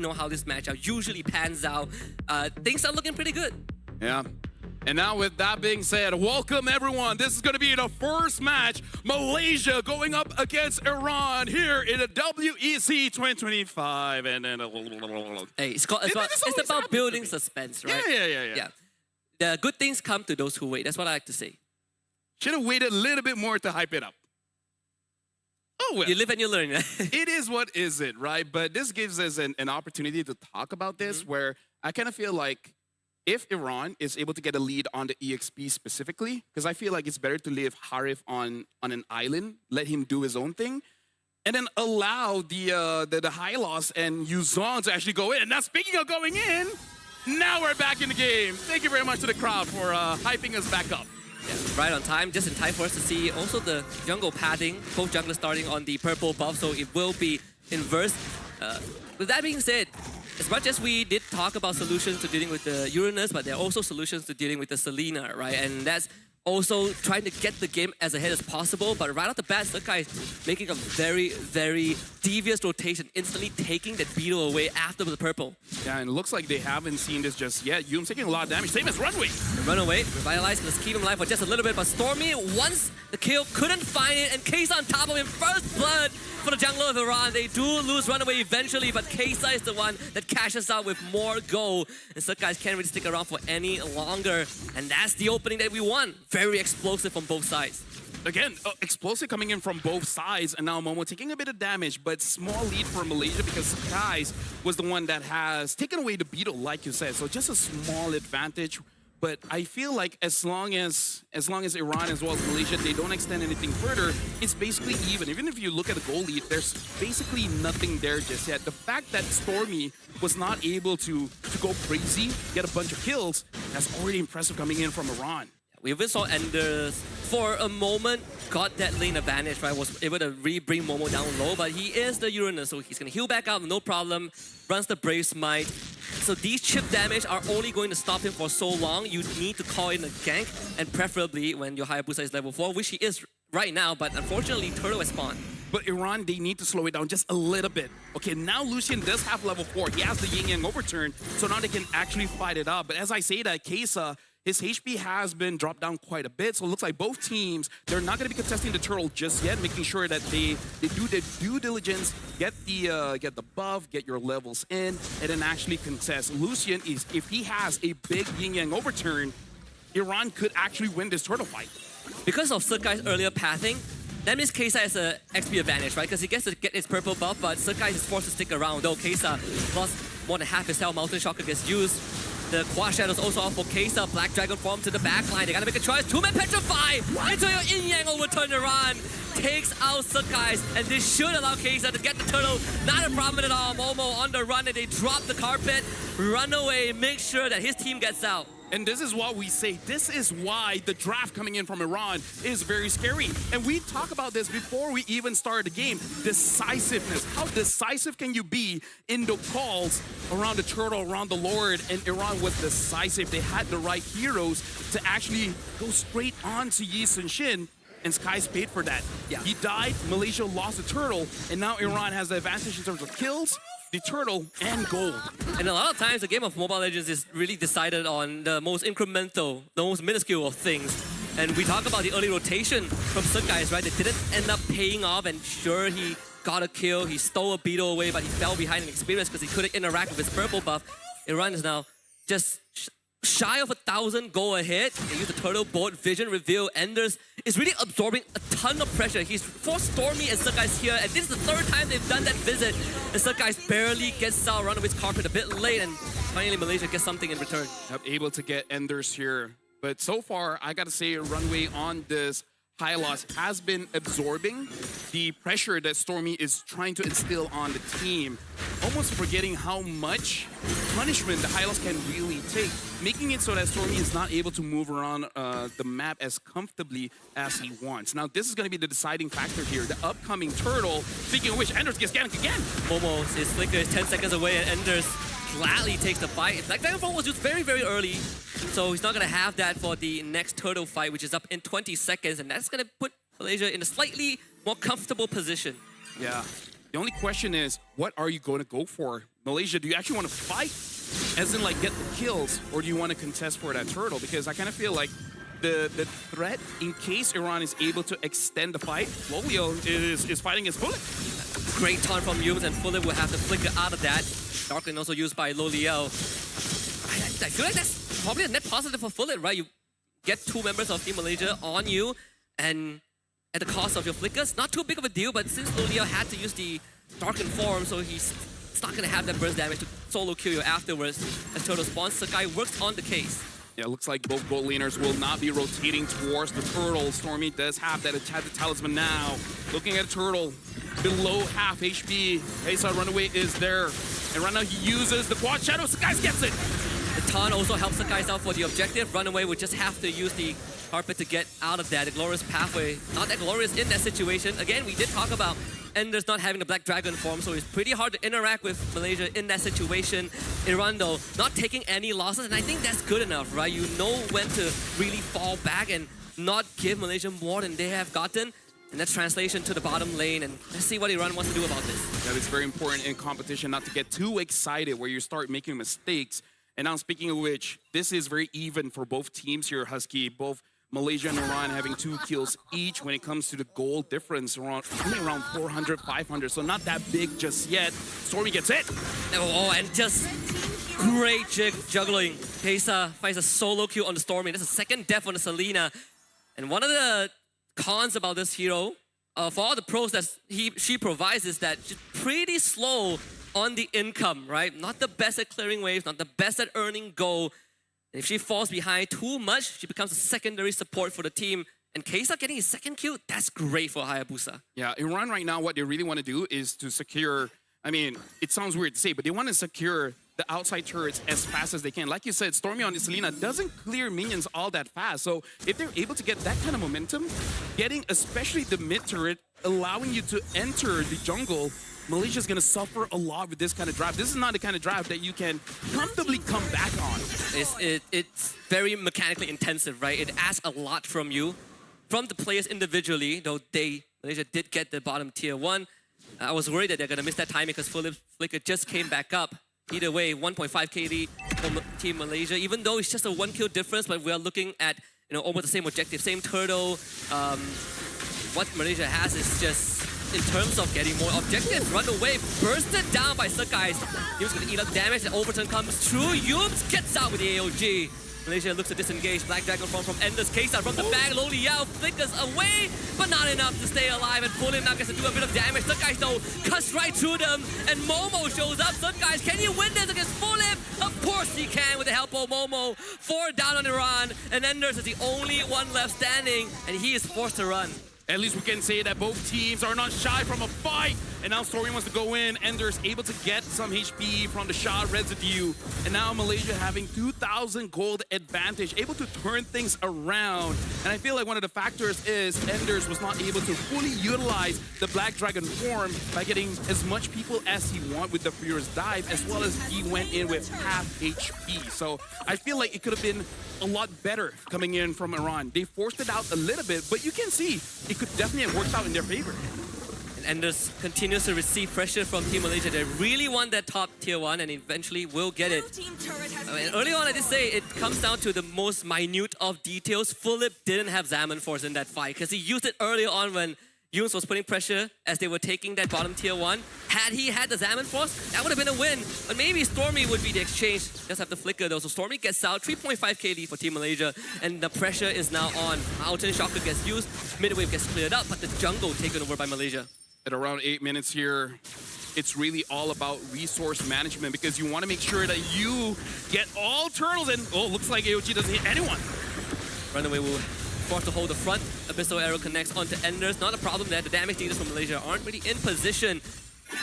know how this matchup usually pans out. Things are looking pretty good. Yeah. And now with that being said, welcome everyone. This is going to be the first match. Malaysia going up against Iran here in the WEC 2025. And then Hey, it's about building suspense, right? Yeah. The good things come to those who wait. That's what I like to say. Should have waited a little bit more to hype it up. Oh, well. You live and you learn. It is what is it, right? But this gives us an opportunity to talk about this where I kind of feel like if Iran is able to get a lead on the EXP specifically, because I feel like it's better to leave Harif on an island, let him do his own thing, and then allow the high loss and Yuzong to actually go in. Now, speaking of going in, now we're back in the game. Thank you very much to the crowd for hyping us back up. Yeah, right on time, just in time for us to see also the jungle padding, both junglers starting on the purple buff, so it will be inverse. With that being said, as much as we did talk about solutions to dealing with the Uranus, but there are also solutions to dealing with the Selena, right? And that's also trying to get the game as ahead as possible. But right off the bat, Sakai is making a very, very devious rotation, instantly taking that beetle away after the purple. Yeah, and it looks like they haven't seen this just yet. Yum's taking a lot of damage, same as Runway. The Runaway, Revitalize, let's keep him alive for just a little bit. But Stormy, once the kill, couldn't find it, and Kesa on top of him, first blood for the jungler of Iran. They do lose Runaway eventually, but Kesa is the one that cashes out with more gold. And Sakai can't really stick around for any longer. And that's the opening that we won. Very explosive from both sides. Again, explosive coming in from both sides, and now Momo taking a bit of damage, but small lead for Malaysia because Sakai was the one that has taken away the beetle, like you said. So just a small advantage. But I feel like as long as Iran as well as Malaysia, they don't extend anything further, it's basically even. Even if you look at the goal lead, there's basically nothing there just yet. The fact that Stormy was not able to go crazy, get a bunch of kills, that's already impressive coming in from Iran. We even saw Enders for a moment got that lane advantage, right? Was able to bring Momo down low, but he is the Uranus, so he's gonna heal back up, no problem. Runs the Brave Smite. So these chip damage are only going to stop him for so long. You need to call in a gank, and preferably when your Hayabusa is level 4, which he is right now, but unfortunately Turtle has spawned. But Iran, they need to slow it down just a little bit. Okay, now Lucian does have level 4. He has the Yin Yang overturn, so now they can actually fight it up. But as I say that, Kesa, his HP has been dropped down quite a bit, so it looks like both teams, they're not going to be contesting the turtle just yet, making sure that they do their due diligence, get the buff, get your levels in, and then actually contest. Lucian, if he has a big Yin Yang overturn, Iran could actually win this turtle fight. Because of Sakai's earlier pathing, that means Kesa has an XP advantage, right? Because he gets to get his purple buff, but Sakai is forced to stick around, though Kesa lost more than half his health. Mountain Shocker gets used. The Quad Shadow's also off for Kesa. Black Dragon form to the backline. They gotta make a choice. Two-man Petrify into your Yin-Yang overturn. Iran takes out Sakai, and this should allow Kesa to get the turtle. Not a problem at all. Momo on the run, and they drop the carpet. Run away, make sure that his team gets out. And this is what we say. This is why the draft coming in from Iran is very scary. And we talk about this before we even started the game. Decisiveness. How decisive can you be in the calls around the turtle, around the Lord? And Iran was decisive. They had the right heroes to actually go straight on to Yi Sun Shin. And Sky's paid for that. Yeah. He died, Malaysia lost the turtle, and now Iran has the advantage in terms of kills, the turtle, and gold. And a lot of times, the game of Mobile Legends is really decided on the most incremental, the most minuscule of things. And we talk about the early rotation from Sakai, right? They didn't end up paying off, and sure, he got a kill, he stole a beetle away, but he fell behind in experience because he couldn't interact with his purple buff. Iran is now just shy of 1,000 go ahead. They use the turtle board, vision reveal. Enders is really absorbing a ton of pressure. He's forced Stormy and Sakai's here, and this is the third time they've done that visit. And Sakai's barely gets out, Runaway's carpet a bit late, and finally Malaysia gets something in return. Able to get Enders here. But so far, I gotta say, Runway on this high loss has been absorbing the pressure that Stormy is trying to instill on the team, almost forgetting how much punishment the high loss can really take, making it so that Stormy is not able to move around the map as comfortably as he wants. Now, this is going to be the deciding factor here. The upcoming turtle, speaking of which, Enders gets ganked again. Momo, his flicker is 10 seconds away, and Enders gladly takes the fight. Black Dragon Form was used very, very early, so he's not going to have that for the next turtle fight, which is up in 20 seconds, and that's going to put Malaysia in a slightly more comfortable position. Yeah. The only question is, what are you going to go for? Malaysia, do you actually want to fight, as in like get the kills, or do you want to contest for that turtle? Because I kind of feel like the threat, in case Iran is able to extend the fight, Lolio is fighting his bullet. Great taunt from Yums, and Philip will have to flicker out of that. Darkling also used by Lolio. I feel like that's probably a net positive for Philip, right? You get 2 members of Team Malaysia on you, and at the cost of your flickers, not too big of a deal, but since Lolio had to use the Darkened form, so he's not going to have that burst damage to solo kill you afterwards as Turtle spawns. Sakai works on the case. Yeah, it looks like both gold laners will not be rotating towards the turtle. Stormy does have that enchanted talisman now. Looking at Turtle, below half HP. Asa Runaway is there. And right now he uses the quad shadow. Sakai gets it. The taunt also helps Sakai out for the objective. Runaway would just have to use the carpet to get out of that. The glorious pathway, not that glorious in that situation. Again, we did talk about Ender's not having the Black Dragon form, so it's pretty hard to interact with Malaysia in that situation. Iran, though, not taking any losses, and I think that's good enough, right? You know when to really fall back and not give Malaysia more than they have gotten. And that's translation to the bottom lane, and let's see what Iran wants to do about this. That is very important in competition, not to get too excited where you start making mistakes. And now, speaking of which, this is very even for both teams here, Husky. Both Malaysia and Iran having 2 kills each when it comes to the goal difference, only around 400, 500, so not that big just yet. Stormy gets it. Oh, and just great juggling. Pesa finds a solo kill on the Stormy. That's a second death on the Selena. And one of the cons about this hero, for all the pros that she provides, is that she's pretty slow on the income, right? Not the best at clearing waves, not the best at earning gold. If she falls behind too much, she becomes a secondary support for the team. And Kesa getting his second kill, that's great for Hayabusa. Yeah, Iran right now, what they really want to do is to secure, I mean, it sounds weird to say, but they want to secure the outside turrets as fast as they can. Like you said, Stormy on the Selena doesn't clear minions all that fast. So if they're able to get that kind of momentum, getting especially the mid turret, allowing you to enter the jungle, Malaysia's going to suffer a lot with this kind of drive. This is not the kind of drive that you can comfortably come back on. It's very mechanically intensive, right? It asks a lot from you, from the players individually, though Malaysia did get the bottom tier 1. I was worried that they're going to miss that timing because Flicker just came back up. Either way, 1.5 KD for Team Malaysia, even though it's just a 1 kill difference, but we are looking at almost the same objective, same turtle. What Malaysia has is just, in terms of getting more objectives, run away, bursted down by Sakai. Yums gonna eat up damage, and overturn comes through. Yums gets out with the AOG. Malaysia looks to disengage. Black Dragon from Ender's case out from the bag. Lolio flickers away, but not enough to stay alive. And Fulham now gets to do a bit of damage. Sakai though cuts right through them, and Momo shows up. Sakai, can you win this against Fulham? Of course he can with the help of Momo. 4 down on Iran, and Enders is the only one left standing, and he is forced to run. At least we can say that both teams are not shy from a fight. And now Stormy wants to go in. Ender's able to get some HP from the shot residue. And now Malaysia having 2,000 gold advantage, able to turn things around. And I feel like one of the factors is Enders was not able to fully utilize the Black Dragon form by getting as much people as he wanted with the Furious Dive, as well as he went in with half HP. So I feel like it could have been a lot better coming in from Iran. They forced it out a little bit, but you can see it could definitely have worked out in their favor. And Enders continues to receive pressure from Team Malaysia. They really want that top tier 1 and eventually will get it. Early on I did say it comes down to the most minute of details. Philip didn't have Zaman Force in that fight because he used it early on when Yums was putting pressure as they were taking that bottom tier 1. Had he had the Zaman Force, that would have been a win. But maybe Stormy would be the exchange. Just have to flicker though. So Stormy gets out, 3.5 KD for Team Malaysia. And the pressure is now on. Mountain Shocker gets used, mid-wave gets cleared up, but the jungle taken over by Malaysia. At around 8 minutes here, it's really all about resource management because you want to make sure that you get all turtles and looks like AOG doesn't hit anyone. Runaway will forced to hold the front. Abyssal Arrow connects onto Enders. Not a problem there. The damage dealers from Malaysia aren't really in position.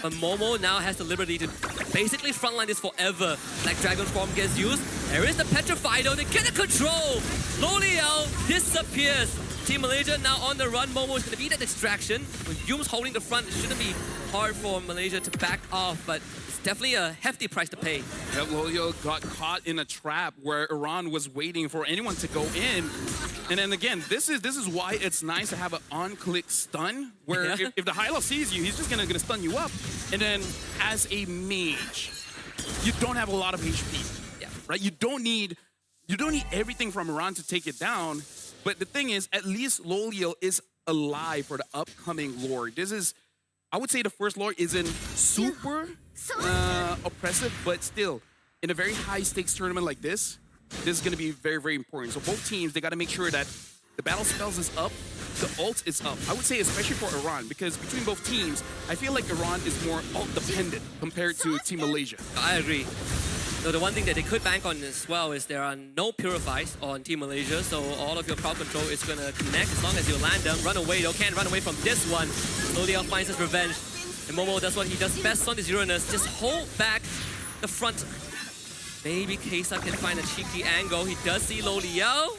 But Momo now has the liberty to basically frontline this forever. Black Dragon form gets used. There is the Petrify though. They get the control. Lolio disappears. Team Malaysia now on the run. Momo is going to be that distraction. With Yums holding the front, it shouldn't be hard for Malaysia to back off, but it's definitely a hefty price to pay. Yep, Lolio got caught in a trap where Iran was waiting for anyone to go in. And then again, this is why it's nice to have an on-click stun, where if the Hyla sees you, he's just gonna stun you up. And then as a mage, you don't have a lot of HP. Yeah. Right? You don't need everything from Iran to take it down. But the thing is, at least Loliel is alive for the upcoming Lord. This is, I would say the first Lord isn't super oppressive, but still, in a very high stakes tournament like this is going to be very, very important. So both teams, they got to make sure that the battle spells is up, the ult is up. I would say especially for Iran, because between both teams, I feel like Iran is more ult dependent compared to Team Malaysia. I agree. So the one thing that they could bank on as well is there are no purifies on Team Malaysia, so all of your crowd control is going to connect as long as you land them. Run away, though, can't run away from this one. Loliel finds his revenge. And Momo does what he does best on this Uranus, just hold back the front. Maybe Kesa can find a cheeky angle. He does see Loliel.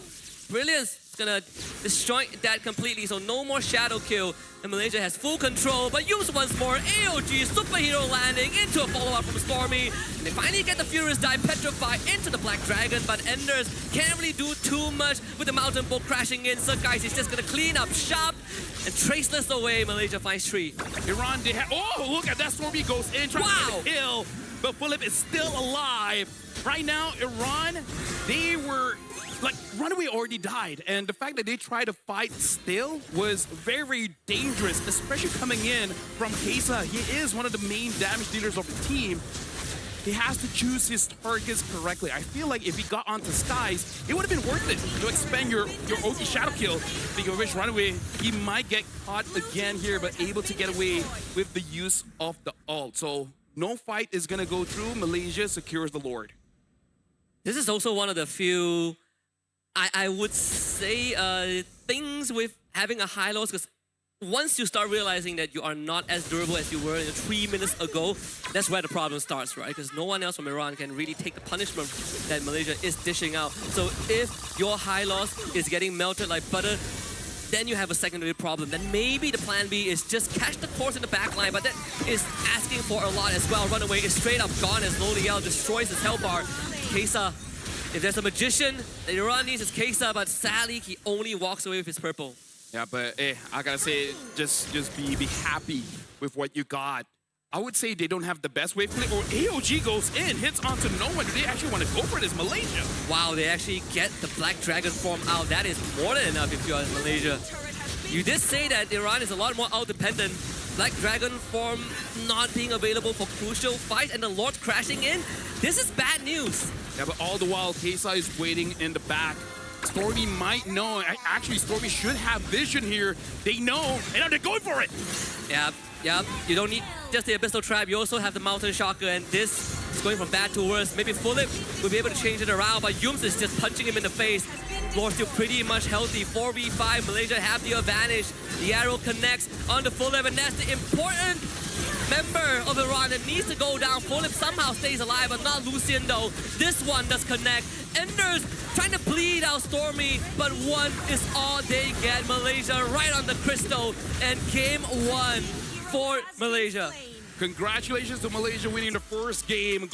Brilliance. It's gonna destroy that completely, so no more shadow kill. And Malaysia has full control, but Yums once more. AOG, superhero landing into a follow-up from Stormy. And they finally get the Furious Die Petrify into the Black Dragon, but Enders can't really do too much with the Mountain Bolt crashing in. So guys, he's just gonna clean up shop and traceless away. Malaysia finds 3. Iran, they have, oh, look at that. Stormy goes in, trying to get a kill, but Philip is still alive. Right now, Iran, they were, like, Runaway already died, and the fact that they tried to fight still was very, very dangerous, especially coming in from Kesa. He is one of the main damage dealers of the team. He has to choose his targets correctly. I feel like if he got onto Skies, it would have been worth it to expand your OT shadow kill. Speaking of which, Runaway, he might get caught again here, but able to get away with the use of the ult. So no fight is gonna go through. Malaysia secures the Lord. This is also one of the few, I would say, things with having a high loss, because once you start realizing that you are not as durable as you were 3 minutes ago, that's where the problem starts, right? Because no one else from Iran can really take the punishment that Malaysia is dishing out. So if your high loss is getting melted like butter, then you have a secondary problem. Then maybe the plan B is just catch the course in the back line, but that is asking for a lot as well. Runaway is straight up gone as Loliel destroys his health bar. Kesa, if there's a magician that Iran needs, it's Kesa, but sadly, he only walks away with his purple. Yeah, but hey, I gotta say, just be happy with what you got. I would say they don't have the best wave play, or AOG goes in, hits onto no one. Do they actually want to go for this, Malaysia? Wow, they actually get the Black Dragon form out. That is more than enough if you are Malaysia. You did say that Iran is a lot more out-dependent. Black Dragon form not being available for crucial fights and the Lord crashing in. This is bad news. Yeah, but all the while, Kesa is waiting in the back. Stormy might know. Actually, Stormy should have vision here. They know, and they're going for it. Yeah. You don't need just the Abyssal Trap. You also have the Mountain Shocker, and this is going from bad to worse. Maybe Philip will be able to change it around, but Yums is just punching him in the face. Lord still pretty much healthy. 4v5, Malaysia have the advantage. The arrow connects on the Philip, and that's the important member of Iran that needs to go down. Philip somehow stays alive, but not Lucian though. This one does connect. Enders trying to bleed out Stormy, but one is all they get. Malaysia right on the crystal, and game 1 for Malaysia. Congratulations to Malaysia winning the first game.